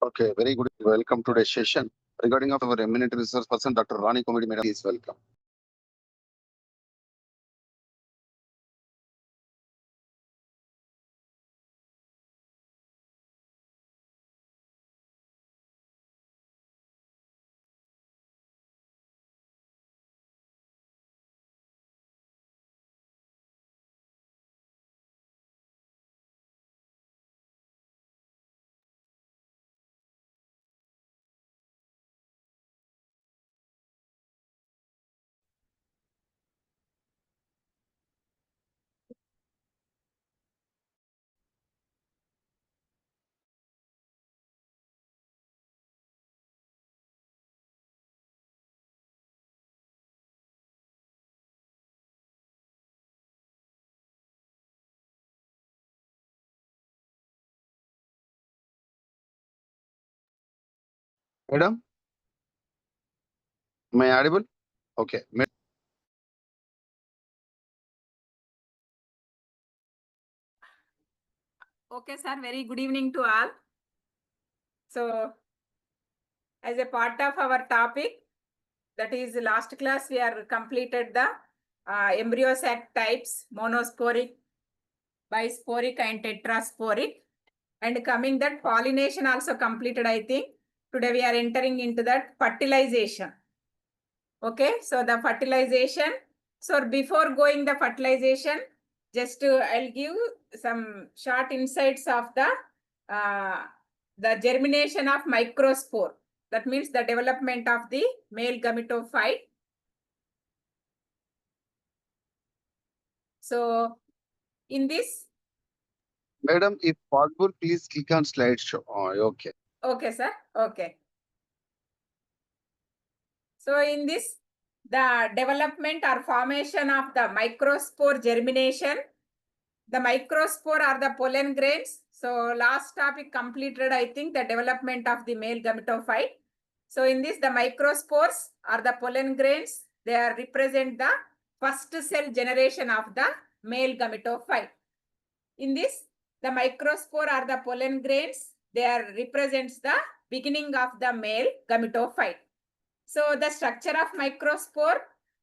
Okay, very good. Welcome to today's session. Regarding of our eminent research person, Dr. Rani Comedy Madam, please welcome. Madam, am I audible? Okay. Okay, sir. Very good evening to all. So, as a part of our topic, that is last class, we are completed the embryo sac types, monosporic, bisporic and tetrasporic. And coming that pollination also completed, I think. Today we are entering into that fertilization. Okay, so the fertilization. So before going the fertilization, just I'll give some short insights of the germination of microspore. That means the development of the male gametophyte. So in this. Madam, if possible, please click on slideshow. Oh, okay. Okay, sir. Okay. So in this, the development or formation of the microspore germination, the microspore are the pollen grains. So last topic completed, I think, the development of the male gametophyte. So in this, the microspores are the pollen grains. They are represent the first cell generation of the male gametophyte. In this, the microspore are the pollen grains. They are represents the beginning of the male gametophyte. So the structure of microspore,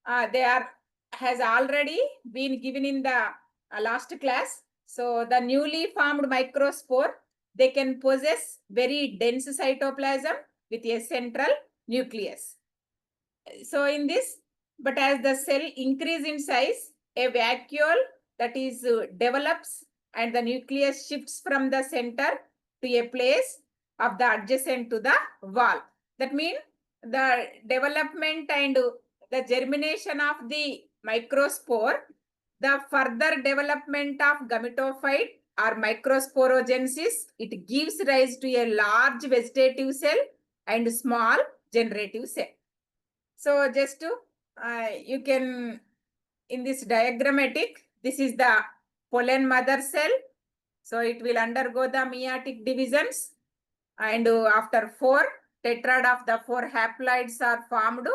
has already been given in the last class. So the newly formed microspore, they can possess very dense cytoplasm with a central nucleus. So in this, but as the cell increase in size, a vacuole that is develops and the nucleus shifts from the center to a place of the adjacent to the wall. That means the development and the germination of the microspore, the further development of gametophyte or microsporogenesis, it gives rise to a large vegetative cell and small generative cell. So just to, you can, in this diagrammatic, this is the pollen mother cell. So it will undergo the meiotic divisions, and after 4 tetrad of the 4 haploids are formed.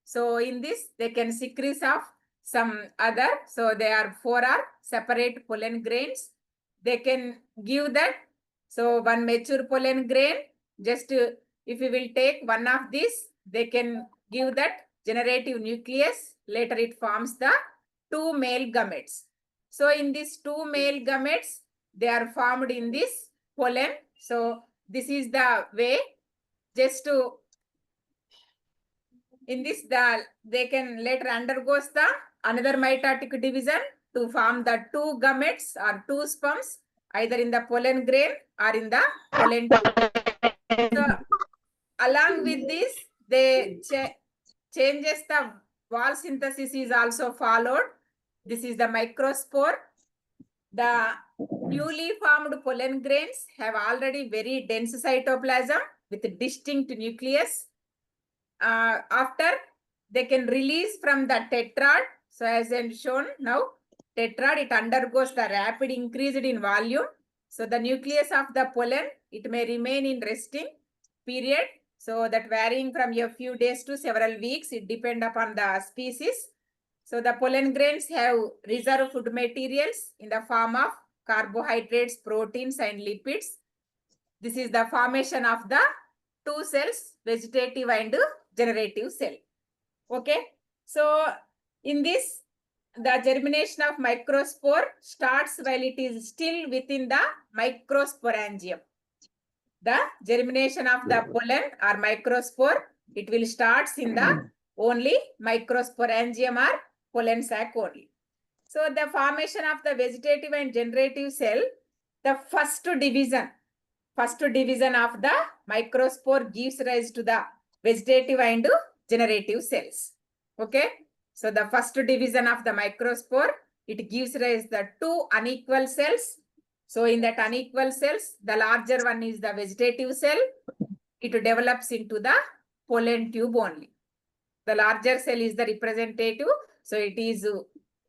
So in this, they can secrete of some other. So they are 4 are separate pollen grains. They can give that. So one mature pollen grain, just if you will take one of these, they can give that generative nucleus. Later it forms the 2 male gametes. So in these 2 male gametes, they are formed in this pollen. So this is the way, just to, in this, they can later undergoes the another mitotic division to form the 2 gametes or 2 sperms, either in the pollen grain or in the pollen. So along with this, they changes the wall synthesis is also followed. This is the microspore. The newly formed pollen grains have already very dense cytoplasm with distinct nucleus. After, they can release from the tetrad. So as I'm shown now, tetrad, it undergoes the rapid increase in volume. So the nucleus of the pollen, it may remain in resting period. So that varying from a few days to several weeks, it depends upon the species. So the pollen grains have reserve food materials in the form of carbohydrates, proteins, and lipids. This is the formation of the two cells, vegetative and generative cell. Okay. So in this, the germination of microspore starts while it is still within the microsporangium. The germination of the pollen or microspore, it will starts in the only microsporangium or pollen sac only. So the formation of the vegetative and generative cell, the first division of the microspore gives rise to the vegetative and generative cells. Okay. So the first division of the microspore, it gives rise the two unequal cells. So in that unequal cells, the larger one is the vegetative cell. It develops into the pollen tube only. The larger cell is the representative. So it is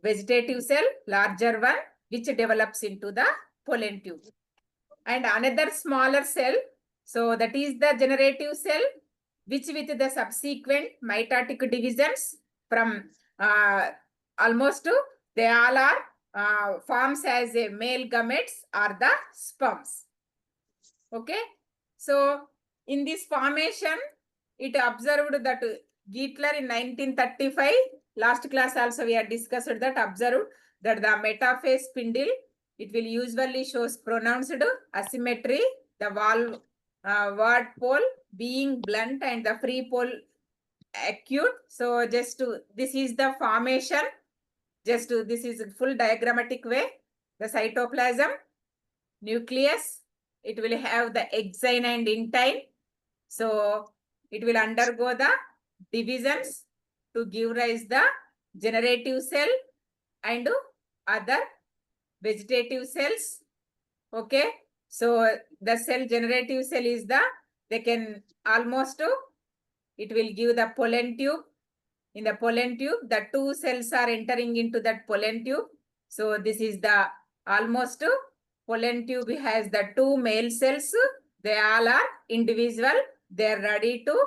vegetative cell, larger one, which develops into the pollen tube. And another smaller cell, so that is the generative cell, which with the subsequent mitotic divisions from almost they all are forms as a male gametes or the sperms. Okay. So in this formation, it observed that Gittler in 1935, last class also we had discussed that, observed that the metaphase spindle, it will usually shows pronounced asymmetry, the word pole being blunt and the free pole acute. So just to, this is the formation, just to, this is full diagrammatic way, the cytoplasm, nucleus, it will have the exine and intine. So it will undergo the divisions to give rise the generative cell and other vegetative cells. Okay. So the cell generative cell is the, they can almost, it will give the pollen tube. In the pollen tube, the two cells are entering into that pollen tube. So this is the almost pollen tube has the two male cells. They all are individual. They are ready to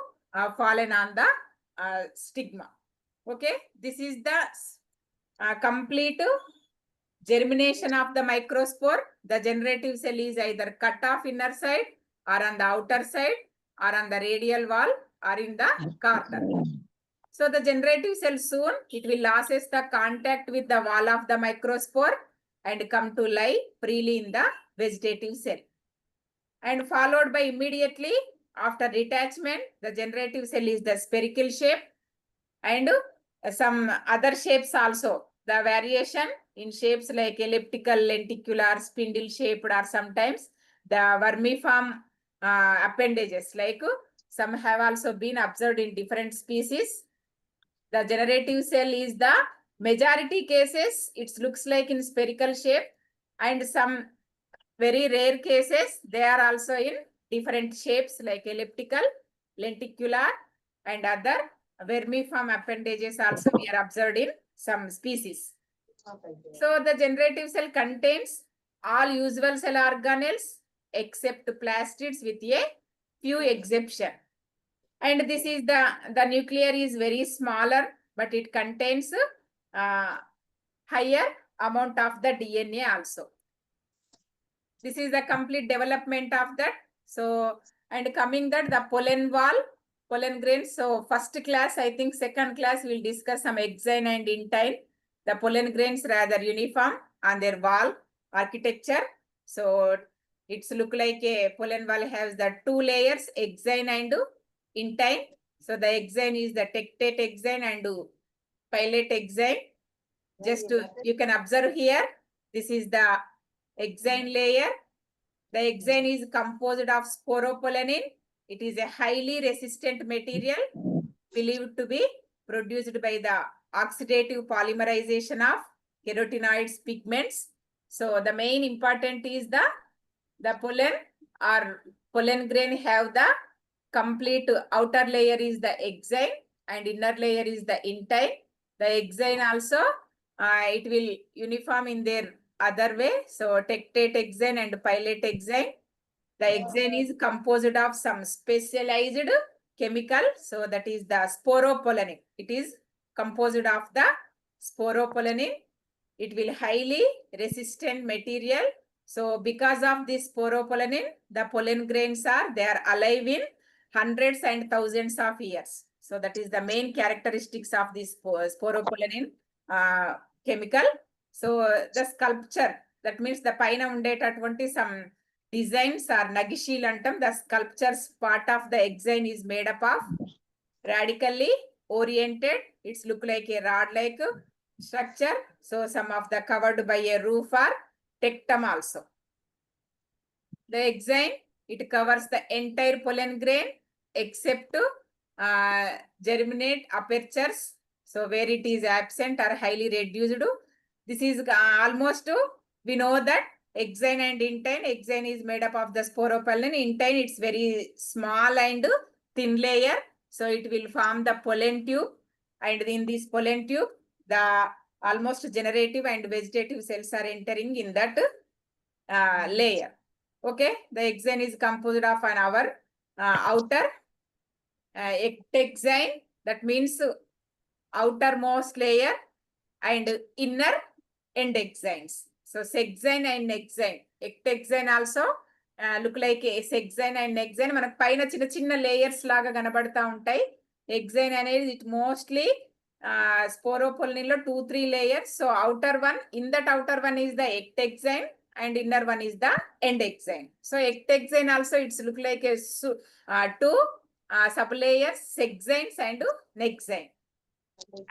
fallen on the stigma. Okay. This is the complete germination of the microspore. The generative cell is either cut off inner side or on the outer side or on the radial wall or in the corner. So the generative cell soon, it will loses the contact with the wall of the microspore and come to lie freely in the vegetative cell. And followed by immediately after detachment, the generative cell is the spherical shape and some other shapes also. The variation in shapes like elliptical, lenticular, spindle shaped, or sometimes the vermiform appendages, like some have also been observed in different species. The generative cell is the majority cases, it looks like in spherical shape, and some very rare cases, they are also in different shapes like elliptical, lenticular, and other vermiform appendages also we are observed in some species. So the generative cell contains all usual cell organelles except plastids with a few exceptions. And this is the nuclear is very smaller, but it contains higher amount of the DNA also. This is the complete development of that. So, and coming that the pollen wall, pollen grains. So first class, I think second class we'll discuss some exine and intine. The pollen grains rather uniform on their wall architecture. So it's look like a pollen wall has the two layers, exine and intine. So the exine is the tectate exine and pilate exine. Just to, you can observe here, this is the exine layer. The exine is composed of sporopollenin. It is a highly resistant material believed to be produced by the oxidative polymerization of carotenoids pigments. So the main important is the pollen or pollen grain have the complete outer layer is the exine and inner layer is the intine. The exine also it will uniform in their other way. So tectate exine and pilate exine. The exine is composed of some specialized chemical. So that is the sporopollenin. It is composed of the sporopollenin. It will highly resistant material. So because of this sporopollenin, the pollen grains they are alive in hundreds and thousands of years. So that is the main characteristics of this sporopollenin chemical. So the sculpture, that means the paina undetatuvanti some designs or nagishil antam, the sculptures part of the exine is made up of radically oriented. It's look like a rod-like structure. So some of the covered by a roof or tectum also. The exine, it covers the entire pollen grain except germinate apertures. So where it is absent or highly reduced. This is almost, we know that exine and intine. Exine is made up of the sporopollen. Intine, it's very small and thin layer. So it will form the pollen tube. And in this pollen tube, the almost generative and vegetative cells are entering in that layer. Okay, the exine is composed of an outer ectexine, that means outermost layer, and inner endexines. So sexine and exine. Ectexine also look like a sexine and exine. మనకు పైన చిన్న చిన్న layers లాగా కనబడతా ఉంటాయి. Exine అనేది it mostly sporopollenin లో 2-3 layers. So outer one, in that outer one is the ectexine and inner one is the endexine. So ectexine also it's look like a two sublayers, sexines and nexine.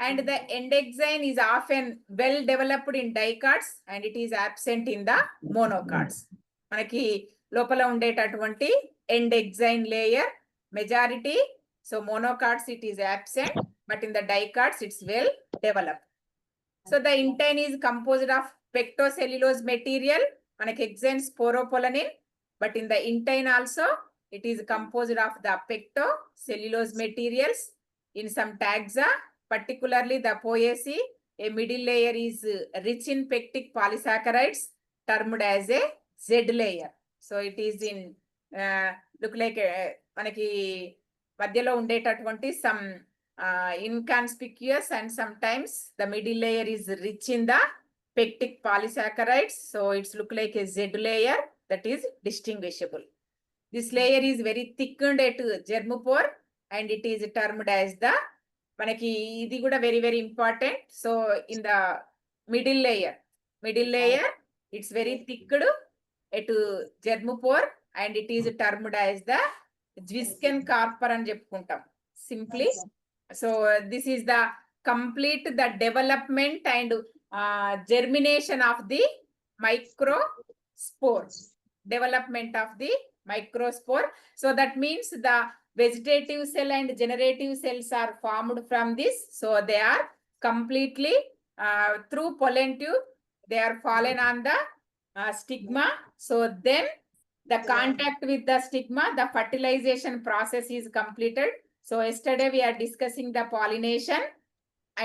And the endexine is often well developed in dicots and it is absent in the monocots. మనకి లోపల ఉండేటటువంటి endexine layer majority, so monocots it is absent, but in the dicots it's well developed. So the intine is composed of pectocellulose material, మనకి exine sporopollenin, but in the intine also it is composed of the pectocellulose materials. In some taxa, particularly the Poaceae, a middle layer is rich in pectic polysaccharides termed as a Z layer. So it is in look like మనకి మధ్యలో ఉండేటటువంటి some inconspicuous and sometimes the middle layer is rich in the pectic polysaccharides. So it's look like a Z layer that is distinguishable. This layer is very thickened at germopore and it is termed as the మనకి ఇది కూడా very important. So in the middle layer it's very thicked at germopore and it is termed as the Zwisken carper అని చెప్పుకుంటాం simply. So this is the complete the development and germination of the microspores. Development of the microspore. So that means the vegetative cell and generative cells are formed from this. So they are completely through pollen tube. They are fallen on the stigma. So then the contact with the stigma, the fertilization process is completed. So yesterday we are discussing the pollination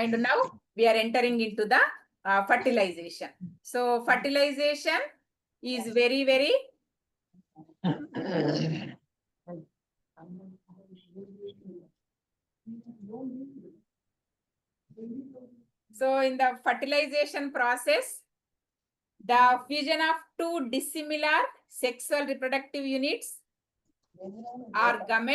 and now we are entering into the fertilization. So fertilization is very so in the fertilization process, the fusion of two dissimilar sexual reproductive units or gametes